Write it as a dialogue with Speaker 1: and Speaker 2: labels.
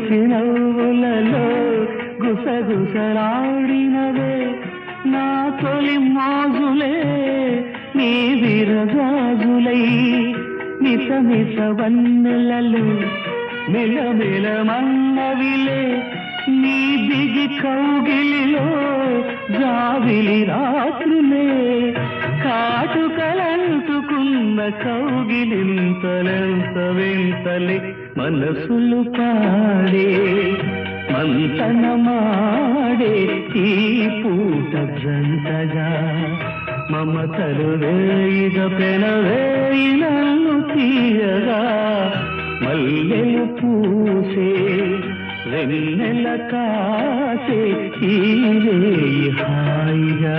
Speaker 1: ముసి నవ్వులలో గుసగుసలాడినవే నా తొలి మోజులే నీ విరజాజులై మిసమిస వన్నెలలు మిలమిలమన్నవిలే నీ దిగి కౌగిలిలో జావిలి రాత్రులే కాటుకలంటుకున్న కౌగిలింతలెంత వింతలే మనసులు పాడే మంతనమాడే ఈ పూట జంటగా మమతలు వేయిగ పెనవేయి నన్ను తీయగా మల్లెలు పూసే వెన్నెల కాసే ఈ హాయిగా